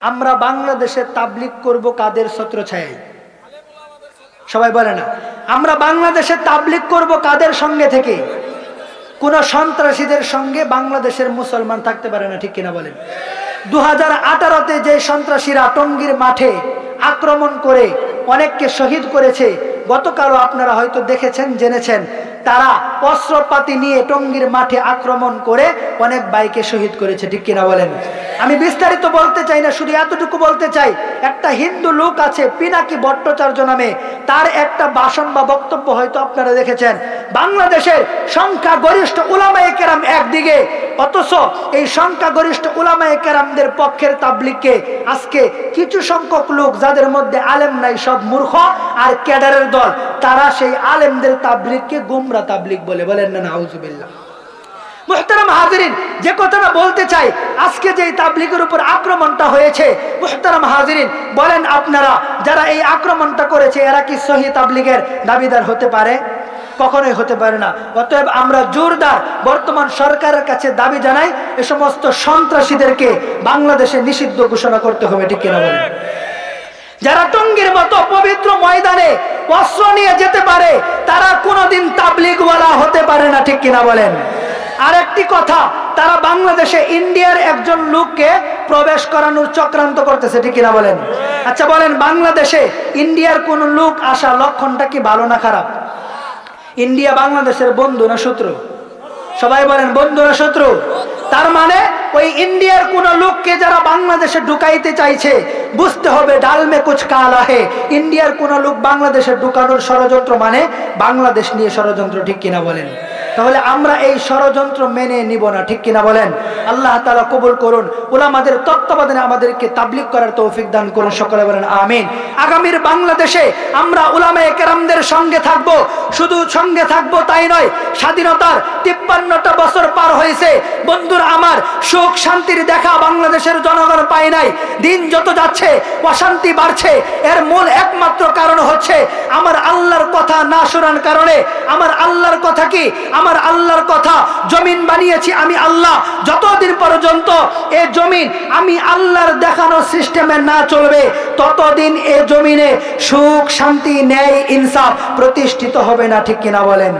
আমরা বাংলাদেশে তাবলীগ করব কাদের ছত্রছায়ায়? সবাই বলে না। আমরা বাংলাদেশে তাবলীগ করব কাদের সঙ্গে থেকে? কোন সন্ত্রাসীদের সঙ্গে বাংলাদেশের মুসলমান থাকতে পারে না, ঠিক কিনা বলেন? 2018-তে যে সন্ত্রাসীরা টঙ্গীর মাঠে আক্রমণ করে অনেককে শহীদ করেছে, গতকালও আপনারা হয়তো দেখেছেন, জেনেছেন, তারা অস্ত্রপাতি নিয়ে টঙ্গীর মাঠে আক্রমণ করে অনেক ভাইকে শহীদ করেছে, ঠিক কিনা বলেন? আমি বিস্তারিত বলতে চাই না, শুধু এতটুকু বলতে চাই, একটা হিন্দু লোক আছে পিনাকি ভট্টাচার্য নামে, তার একটা ভাষণ বা বক্তব্য হয়তো আপনারা দেখেছেন। বাংলাদেশের সংখ্যাগরিষ্ঠ উলামায়ে কেরাম একদিকে, অথচ এই সংখ্যাগরিষ্ঠ উলামায়ে কেরামদের পক্ষের তাবলীগকে আজকে কিছু সংখ্যক লোক, যাদের মধ্যে আলেম নাই, সব মূর্খ আর ক্যাডারের দল, তারা সেই আলেমদের তাবলীগকে গুমরা তাবলীগ বলে। বলেন না নাউজুবিল্লাহ। মুহতারাম হাজিরিন, যে কথাটা বলতে চাই, আজকে যে তাবলীগের উপর আক্রমণটা হয়েছে, মুহতারাম হাজিরিন, বলেন আপনারা, যারা এই আক্রমণটা করেছে এরা কি সহি তাবলীগের দাবিদার হতে পারে? কখনোই হতে পারে না। অতএব আমরা জোরদার বর্তমান সরকারের কাছে দাবি জানাই, এই সমস্ত সন্ত্রাসীদেরকে বাংলাদেশে নিষিদ্ধ ঘোষণা করতে হবে, ঠিক কিনা বলেন? যারা টঙ্গীর মতো পবিত্র ময়দানে অস্ত্র নিয়ে যেতে পারে, তারা কোনোদিন তাবলীগওয়ালা হতে পারে না, ঠিক কিনা বলেন? আরেকটি কথা, তারা বাংলাদেশে ইন্ডিয়ার একজন লোককে প্রবেশ করানোর চক্রান্ত করতেছে, ঠিক কিনা বলেন? আচ্ছা বলেন, বাংলাদেশে ইন্ডিয়ার কোন লোক আসা লক্ষণটা কি ভালো না খারাপ? ইন্ডিয়া বাংলাদেশের বন্ধু না শত্রু? সবাই বলেন, বন্ধু না শত্রু? তার মানে ওই ইন্ডিয়ার কোন লোককে যারা বাংলাদেশে ঢুকাইতে চাইছে, বুঝতে হবে ডাল মে কুছ কালা হে। ইন্ডিয়ার কোন লোক বাংলাদেশে ঢুকানোর ষড়যন্ত্র মানে বাংলাদেশ নিয়ে ষড়যন্ত্র, ঠিক কিনা বলেন? তাহলে আমরা এই ষড়যন্ত্র মেনে নিব না, ঠিক কিনা বলেন? আল্লাহ তাআলা কবুল করুন, উলামাদের তত্ত্বাবধানে আমাদেরকে তাবলীগ করার তৌফিক দান করুন, সকলে বলেন আমিন। আগামীর বাংলাদেশে আমরা উলামায়ে কেরামদের সঙ্গে থাকব, শুধু সঙ্গে থাকব তাই নয়, স্বাধীনতার 53টা বছর পার হয়েছে বন্ধুরা আমার, সুখ শান্তির দেখা বাংলাদেশের জনগণ পায় নাই। দিন যত যাচ্ছে অশান্তি বাড়ছে, এর মূল একমাত্র কারণ হচ্ছে আমার আল্লাহর কথা না শোনার কারণে। আমার আল্লাহর কথা কি? আমার আল্লাহর কথা, জমিন বানিয়েছি আমি আল্লাহ, যতদিন পর্যন্ত এই জমিন আমি আল্লাহর দেখানো সিস্টেমে না চলবে, ততদিন এই জমিনে সুখ শান্তি ন্যায় ইনসাফ প্রতিষ্ঠিত হবে না, ঠিক কিনা বলেন?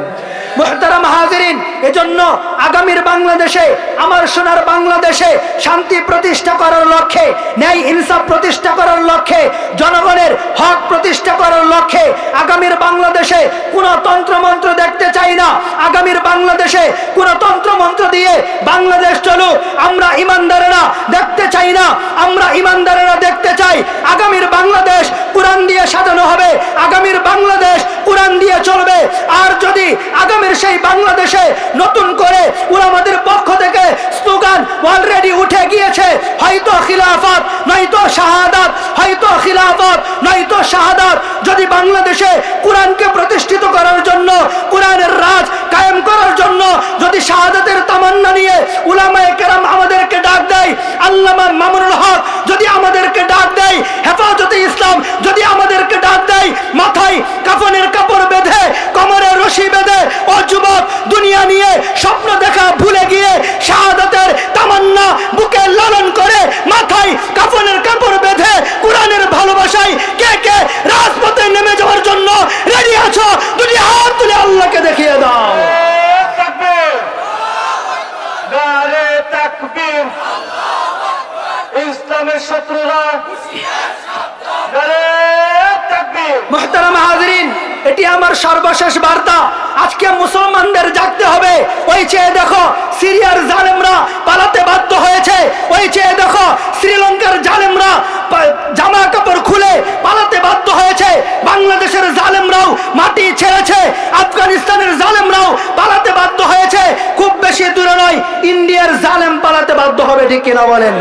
মুহতারাম হাজিরিন, এজন্য আগামীর বাংলাদেশে, আমার সোনার বাংলাদেশে শান্তি প্রতিষ্ঠা করার লক্ষ্যে, ন্যায় ইনসাফ প্রতিষ্ঠা করার লক্ষ্যে, জনগণের হক প্রতিষ্ঠা করার লক্ষ্যে আগামীর বাংলাদেশে কোন তন্ত্রমন্ত্র দেখতে চাই না। আগামীর বাংলাদেশে কোন তন্ত্রমন্ত্র দিয়ে বাংলাদেশ চলুক আমরা ইমানদারেরা দেখতে চাই না। আমরা ইমানদারেরা দেখতে চাই আগামীর বাংলাদেশ কোরআন দিয়ে সাজানো হবে, আগামীর বাংলাদেশ কোরআন দিয়ে চলবে। আর যদি আগামীর সেই বাংলাদেশে নতুন করে উলামাদের পক্ষ থেকে স্লোগান অলরেডি উঠে গিয়েছে, হয়তো খিলাফত নয়তো শাহাদাত, হয়তো খিলাফত নয়তো শাহাদাত। যদি বাংলাদেশে কোরআনকে প্রতিষ্ঠিত করার জন্য, কোরআনের রাজ কায়েম করার জন্য যদি শাহাদাতের তামান্না নিয়ে উলামায়ে কেরাম আমাদেরকে ডাক দেয়, আল্লামা মামুনুল হক যদি আমাদেরকে ডাক দেয়, হেফাজতে ইসলাম যদি আমাদেরকে ডাক দেয়, মাথায় কাফনের কাপড় বেঁধে, কোমরে রশি বেঁধে, ও যুবক দুনিয়া নিয়ে স্বপ্ন দেখা ভুলে গিয়ে শাহাদাতের তামান্না বুকে লালন করে, মাথায় কাফনের কাপড় বেঁধে কোরআনের ভালোবাসায় কে কে রাজপথে নেমে যাওয়ার জন্য রেডি আছো? দুটি হাত তুলে আল্লাহকে দেখিয়ে দাও। ইসলামের শত্রুরা মুহতারাম হাজিরিন, এটি আমার সর্বশেষ বার্তা। আজকে মুসলমানদের জাগতে হবে। ওই চেয়ে দেখো সিরিয়ার জালেমরা পালাতে বাধ্য হয়েছে, ওই চেয়ে দেখো শ্রীলঙ্কার জালেমরা জামা কাপড় খুলে পালাতে বাধ্য হয়েছে, বাংলাদেশের জালেমরাও মাটি ছেড়েছে, আফগানিস্তানের জালেমরাও পালাতে বাধ্য হয়েছে। খুব বেশি দূরে নয়, ইন্ডিয়ার জালেম পালাতে বাধ্য হবে, ঠিক কিনা বলেন?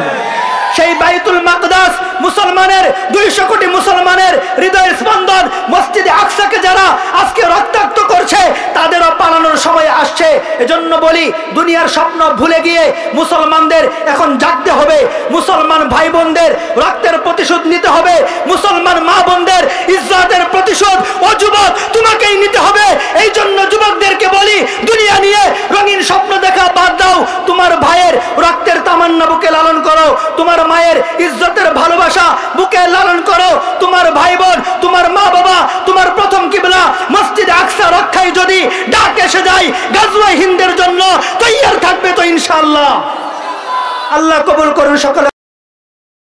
সেই বাইতুল মাকদাস মুসলমানের 200 কোটি মুসলমানের হৃদয়ের স্পন্দন, মসজিদে আকসাকে যারা আজকে রক্তাক্ত করছে, তাদেরও পালানোর সময় আসছে। এজন্য বলি, দুনিয়ার স্বপ্ন ভুলে গিয়ে মুসলমানদের এখন জাগতে হবে। মুসলমান ভাই বোনদের রক্তের প্রতিশোধ নিতে হবে, মুসলমান মা বোনদের ইজ্জতের প্রতিশোধ ও যুবক তোমাকেই নিতে হবে। এই জন্য যুবকদেরকে বলি, দুনিয়া নিয়ে রঙিন স্বপ্ন দেখা বাদ দাও, তোমার ভাইয়ের রক্তের তামান্না বুকে লালন করো, তোমার মায়ের ইজ্জতের ভালোবাসা রক্ষায় যদি ডাক এসে যায় গাজওয়া হিন্দের জন্য তৈয়ার থাকবে তো ইনশাআল্লাহ। আল্লাহ কবুল করুন সকলে